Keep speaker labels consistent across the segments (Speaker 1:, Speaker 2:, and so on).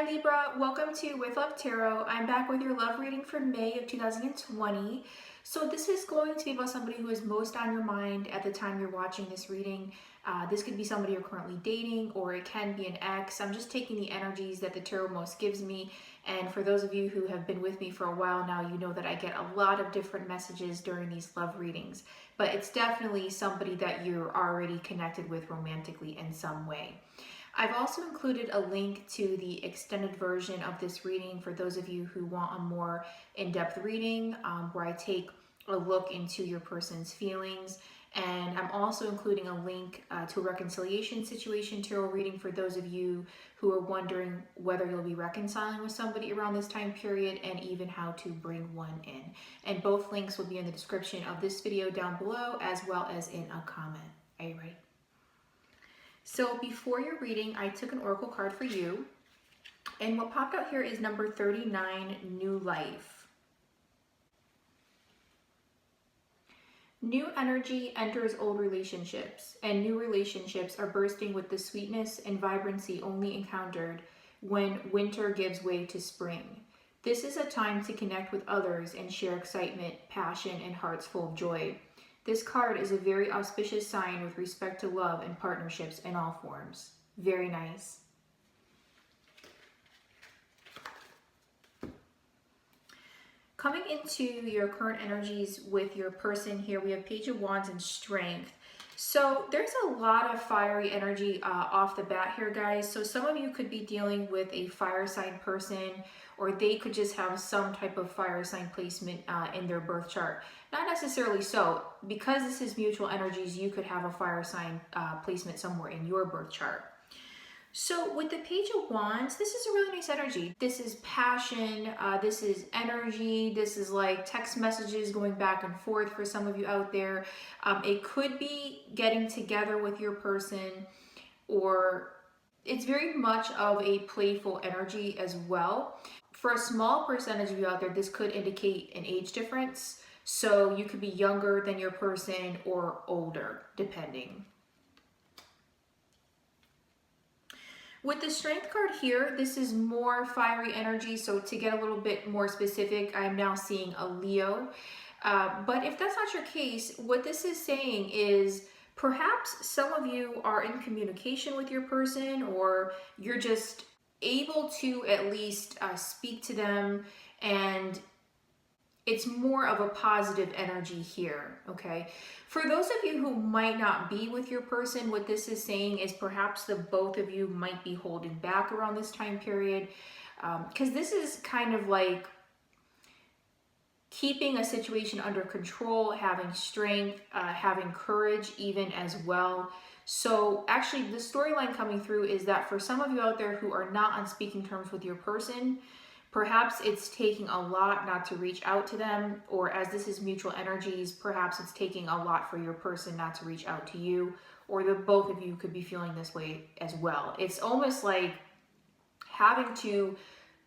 Speaker 1: Hi Libra, welcome to With Love Tarot. I'm back with your love reading for May of 2020. So this is going to be about somebody who is most on your mind at the time you're watching this reading. This could be somebody you're currently dating, or it can be an ex. I'm just taking the energies that the tarot most gives me. And for those of you who have been with me for a while now, you know that I get a lot of different messages during these love readings. But it's definitely somebody that you're already connected with romantically in some way. I've also included a link to the extended version of this reading for those of you who want a more in-depth reading where I take a look into your person's feelings. And I'm also including a link to a reconciliation situation tarot reading for those of you who are wondering whether you'll be reconciling with somebody around this time period and even how to bring one in. And both links will be in the description of this video down below as well as in a comment. Are you ready? So before your reading, I took an oracle card for you, and what popped out here is number 39, New Life. New energy enters old relationships, and new relationships are bursting with the sweetness and vibrancy only encountered when winter gives way to spring. This is a time to connect with others and share excitement, passion, and hearts full of joy. This card is a very auspicious sign with respect to love and partnerships in all forms. Very nice. Coming into your current energies with your person here, we have Page of Wands and Strength. So there's a lot of fiery energy off the bat here, guys. So some of you could be dealing with a fire sign person, or they could just have some type of fire sign placement in their birth chart. Not necessarily so. Because this is mutual energies, you could have a fire sign placement somewhere in your birth chart. So with the Page of Wands, this is a really nice energy. This is passion, this is energy, this is like text messages going back and forth for some of you out there. It could be getting together with your person, or it's very much of a playful energy as well. For a small percentage of you out there, this could indicate an age difference. So you could be younger than your person or older, depending. With the Strength card here, this is more fiery energy. So to get a little bit more specific, I'm now seeing a Leo. But if that's not your case, what this is saying is perhaps some of you are in communication with your person, or you're just able to at least speak to them, and it's more of a positive energy here, okay? For those of you who might not be with your person, what this is saying is perhaps the both of you might be holding back around this time period, because this is kind of like keeping a situation under control, having strength, having courage even as well. So actually the storyline coming through is that for some of you out there who are not on speaking terms with your person, perhaps it's taking a lot not to reach out to them, or as this is mutual energies, perhaps it's taking a lot for your person not to reach out to you, or the both of you could be feeling this way as well. It's almost like having to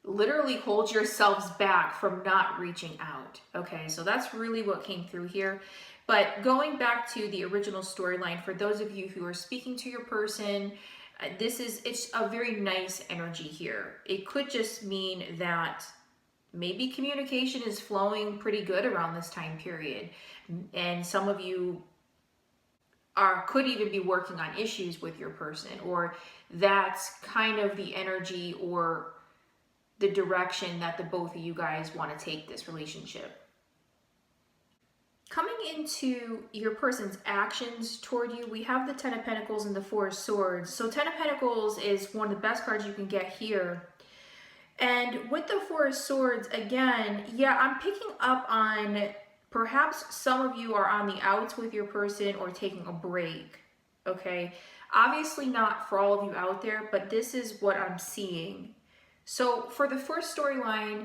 Speaker 1: literally hold yourselves back from not reaching out. Okay, so that's really what came through here. But going back to the original storyline, for those of you who are speaking to your person, it's a very nice energy here. It could just mean that maybe communication is flowing pretty good around this time period. And some of you could even be working on issues with your person, or that's kind of the energy or the direction that the both of you guys want to take this relationship. Coming into your person's actions toward you, we have the Ten of Pentacles and the Four of Swords. So Ten of Pentacles is one of the best cards you can get here. And with the Four of Swords, again, yeah, I'm picking up on perhaps some of you are on the outs with your person or taking a break, okay? Obviously not for all of you out there, but this is what I'm seeing. So for the first storyline,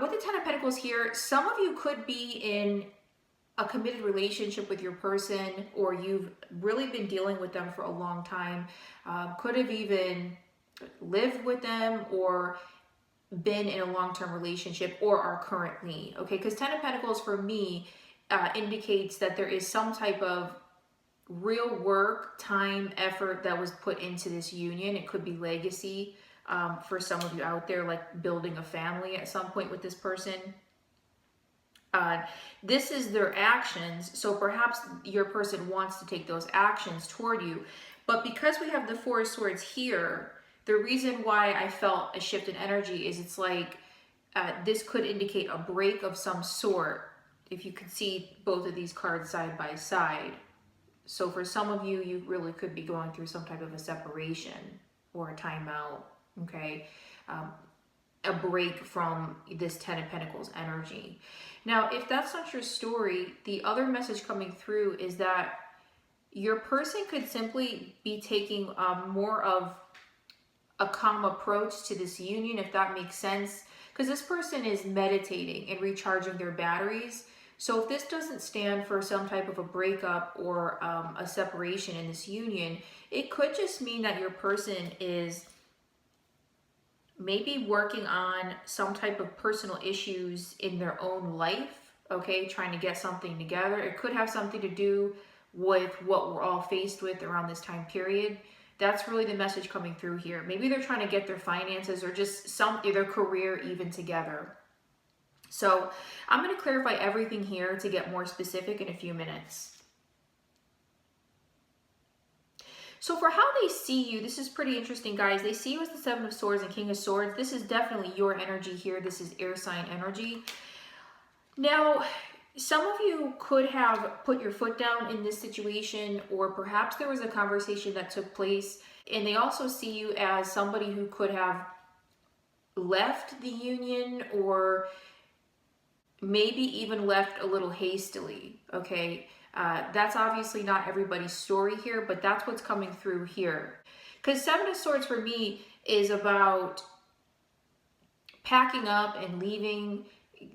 Speaker 1: with the Ten of Pentacles here, some of you could be in a committed relationship with your person, or you've really been dealing with them for a long time, could have even lived with them or been in a long-term relationship, or are currently, okay? Because Ten of Pentacles for me indicates that there is some type of real work, time, effort that was put into this union. It could be legacy. for some of you out there, like building a family at some point with this person. This is their actions, so perhaps your person wants to take those actions toward you. But because we have the Four of Swords here, the reason why I felt a shift in energy is it's like this could indicate a break of some sort, if you could see both of these cards side by side. So for some of you, you really could be going through some type of a separation or a timeout, okay? A break from this Ten of Pentacles energy. Now, if that's not your story, the other message coming through is that your person could simply be taking more of a calm approach to this union, if that makes sense, because this person is meditating and recharging their batteries. So if this doesn't stand for some type of a breakup or a separation in this union, it could just mean that your person is maybe working on some type of personal issues in their own life, okay, trying to get something together. It could have something to do with what we're all faced with around this time period. That's really the message coming through here. Maybe they're trying to get their finances or just their career even together. So I'm going to clarify everything here to get more specific in a few minutes. So for how they see you, this is pretty interesting, guys. They see you as the Seven of Swords and King of Swords. This is definitely your energy here. This is air sign energy. Now, some of you could have put your foot down in this situation, or perhaps there was a conversation that took place, and they also see you as somebody who could have left the union, or maybe even left a little hastily, okay? That's obviously not everybody's story here, but that's what's coming through here. Because Seven of Swords for me is about packing up and leaving.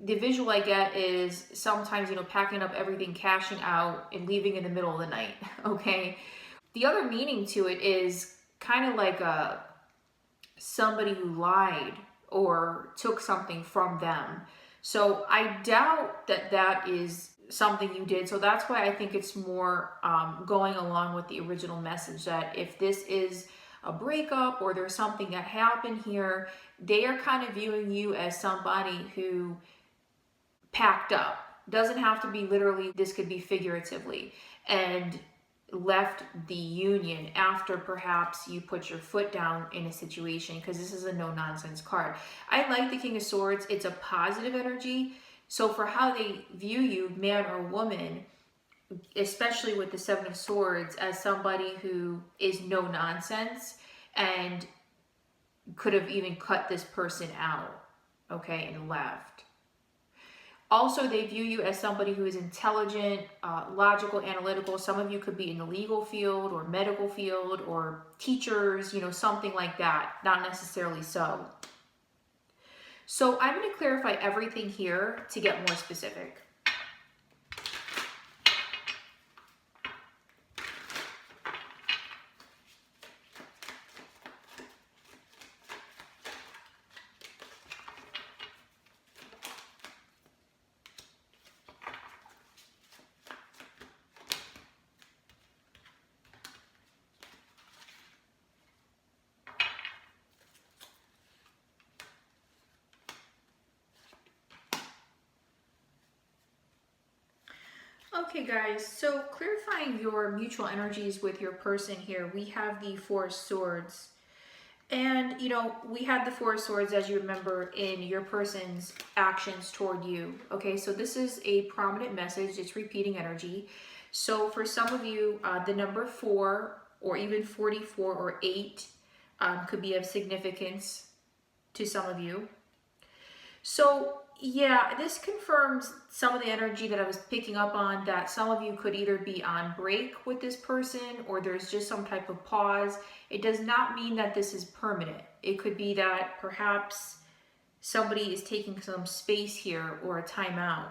Speaker 1: The visual I get is sometimes, packing up everything, cashing out, and leaving in the middle of the night, okay? The other meaning to it is kind of like somebody who lied or took something from them. So I doubt that that is something you did. So that's why I think it's more going along with the original message, that if this is a breakup or there's something that happened here, they are kind of viewing you as somebody who packed up. Doesn't have to be literally, this could be figuratively, and left the union after perhaps you put your foot down in a situation, because this is a no-nonsense card. I like the King of Swords. It's a positive energy. So for how they view you, man or woman, especially with the Seven of Swords, as somebody who is no-nonsense and could have even cut this person out, okay, and left. Also, they view you as somebody who is intelligent, logical, analytical. Some of you could be in the legal field or medical field or teachers, something like that. Not necessarily so. So I'm going to clarify everything here to get more specific. Okay guys, so clarifying your mutual energies with your person here, we have the Four of Swords. And, we had the Four of Swords, as you remember, in your person's actions toward you. Okay, so this is a prominent message. It's repeating energy. So for some of you, the number 4 or even 44 or 8 could be of significance to some of you. So yeah, this confirms some of the energy that I was picking up on, that some of you could either be on break with this person or there's just some type of pause. It does not mean that this is permanent. It could be that perhaps somebody is taking some space here or a timeout.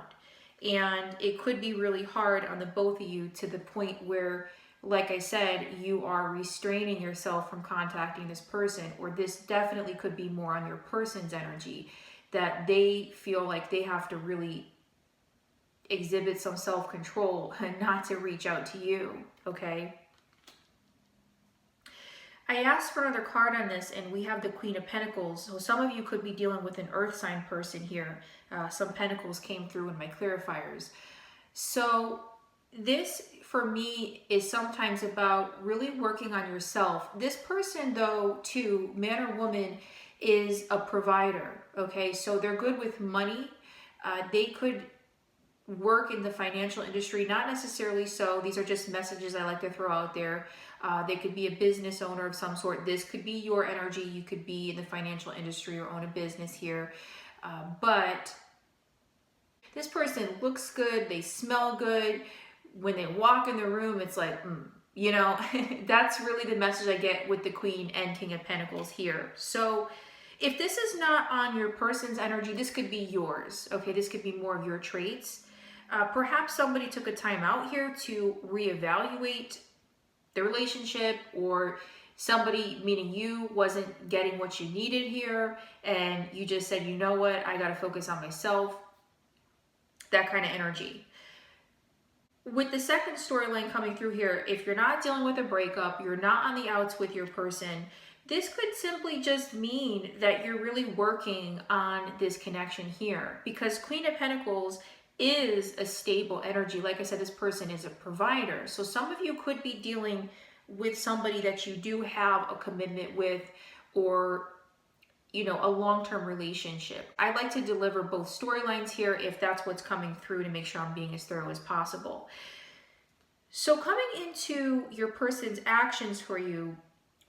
Speaker 1: And it could be really hard on the both of you, to the point where, like I said, you are restraining yourself from contacting this person, or this definitely could be more on your person's energy, that they feel like they have to really exhibit some self-control and not to reach out to you, okay? I asked for another card on this, and we have the Queen of Pentacles. So some of you could be dealing with an earth sign person here. Some pentacles came through in my clarifiers. So this, for me, is sometimes about really working on yourself. This person, though, too, man or woman, is a provider, okay? So they're good with money. They could work in the financial industry, not necessarily so. These are just messages I like to throw out there. They could be a business owner of some sort. This could be your energy. You could be in the financial industry or own a business here. But this person looks good. They smell good. When they walk in the room, it's like, you know, that's really the message I get with the Queen and King of Pentacles here. So if this is not on your person's energy, this could be yours. Okay, this could be more of your traits. Perhaps somebody took a time out here to reevaluate the relationship, or somebody, meaning you, wasn't getting what you needed here, and you just said, you know what, I got to focus on myself. That kind of energy. With the second storyline coming through here, if you're not dealing with a breakup, you're not on the outs with your person, this could simply just mean that you're really working on this connection here, because Queen of Pentacles is a stable energy. Like I said, this person is a provider. So some of you could be dealing with somebody that you do have a commitment with, or, you know, a long-term relationship. I like to deliver both storylines here if that's what's coming through, to make sure I'm being as thorough as possible. So coming into your person's actions for you,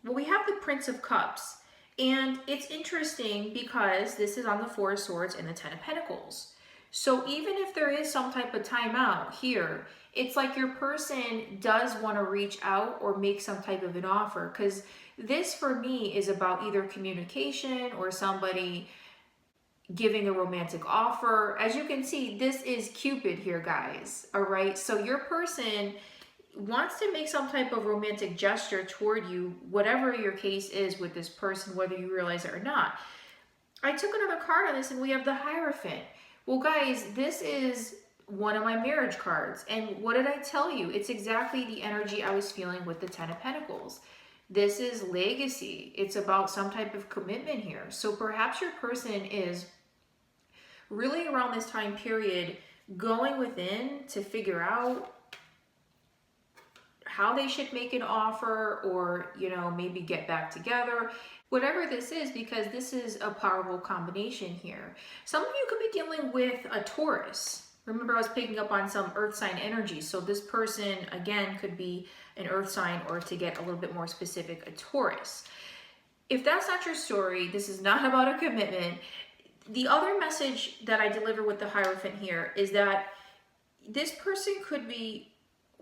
Speaker 1: well, we have the Prince of Cups. And it's interesting because this is on the Four of Swords and the Ten of Pentacles. So even if there is some type of timeout here, it's like your person does want to reach out or make some type of an offer, because this for me is about either communication or somebody giving a romantic offer. As you can see, this is Cupid here, guys. All right. So your person wants to make some type of romantic gesture toward you, whatever your case is with this person, whether you realize it or not. I took another card on this, and we have the Hierophant. Well, guys, this is one of my marriage cards. And what did I tell you? It's exactly the energy I was feeling with the Ten of Pentacles. This is legacy. It's about some type of commitment here. So perhaps your person is really around this time period going within to figure out how they should make an offer, or, you know, maybe get back together. Whatever this is, because this is a powerful combination here. Some of you could be dealing with a Taurus. Remember, I was picking up on some earth sign energy. So this person, again, could be an earth sign, or, to get a little bit more specific, a Taurus. If that's not your story, this is not about a commitment. The other message that I deliver with the Hierophant here is that this person could be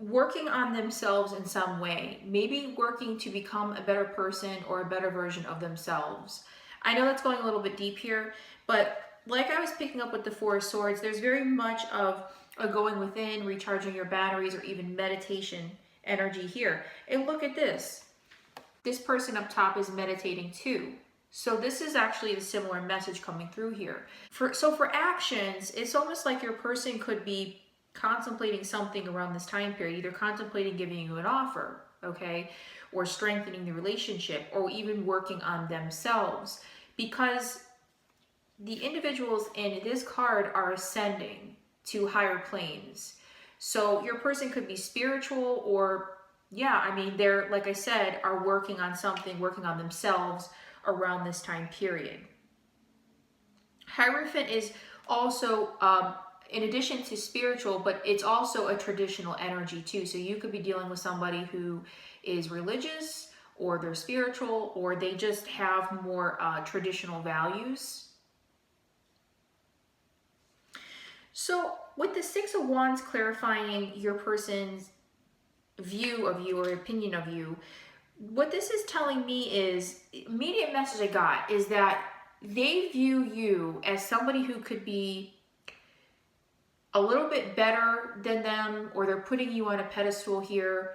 Speaker 1: working on themselves in some way, maybe working to become a better person or a better version of themselves. I know that's going a little bit deep here, but like I was picking up with the Four of Swords, there's very much of a going within, recharging your batteries, or even meditation energy here. And look at this. This person up top is meditating too. So this is actually a similar message coming through here. So for actions, it's almost like your person could be contemplating something around this time period, either contemplating giving you an offer, okay, or strengthening the relationship, or even working on themselves, because the individuals in this card are ascending to higher planes. So your person could be spiritual, or, yeah, I mean, they're, like I said, are working on something, working on themselves around this time period. Hierophant is also, in addition to spiritual, but it's also a traditional energy too. So you could be dealing with somebody who is religious, or they're spiritual, or they just have more traditional values. So with the Six of Wands clarifying your person's view of you or opinion of you, what this is telling me is, immediate message I got is that they view you as somebody who could be a little bit better than them, or they're putting you on a pedestal here.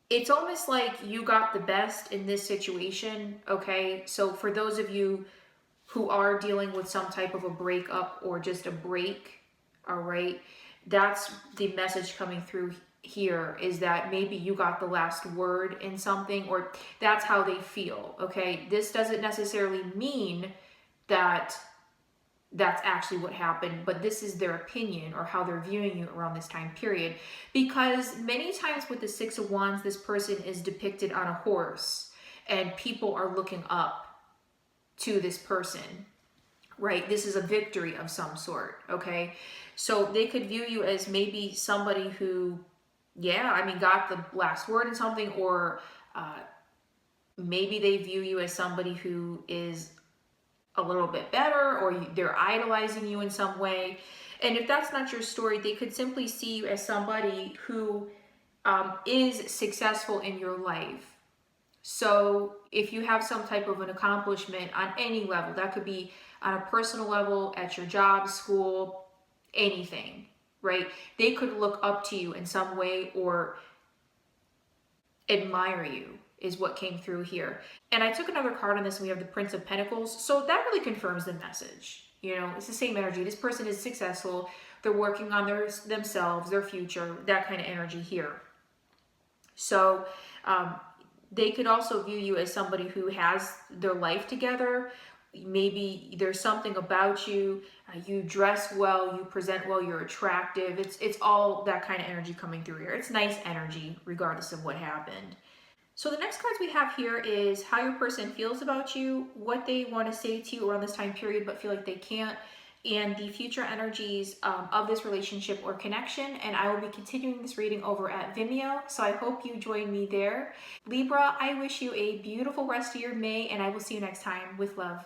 Speaker 1: It's almost like you got the best in this situation, okay? So for those of you who are dealing with some type of a breakup or just a break, all right, that's the message coming through here is that maybe you got the last word in something, or that's how they feel, okay? This doesn't necessarily mean that that's actually what happened, but this is their opinion or how they're viewing you around this time period. Because many times with the Six of Wands, this person is depicted on a horse and people are looking up to this person, right? This is a victory of some sort, okay? So they could view you as maybe somebody who, yeah, I mean, got the last word in something, or maybe they view you as somebody who is a little bit better, or they're idolizing you in some way. And if that's not your story, they could simply see you as somebody who is successful in your life. So if you have some type of an accomplishment on any level, that could be on a personal level, at your job, school, anything, right? They could look up to you in some way or admire you, is what came through here. And I took another card on this, and we have the Prince of Pentacles. So that really confirms the message. You know, it's the same energy. This person is successful. They're working on themselves, their future, that kind of energy here. So they could also view you as somebody who has their life together. Maybe there's something about you. You dress well, you present well, you're attractive. It's all that kind of energy coming through here. It's nice energy regardless of what happened. So the next cards we have here is how your person feels about you, what they want to say to you around this time period but feel like they can't, and the future energies of this relationship or connection. And I will be continuing this reading over at Vimeo, so I hope you join me there. Libra, I wish you a beautiful rest of your May, and I will see you next time. With love.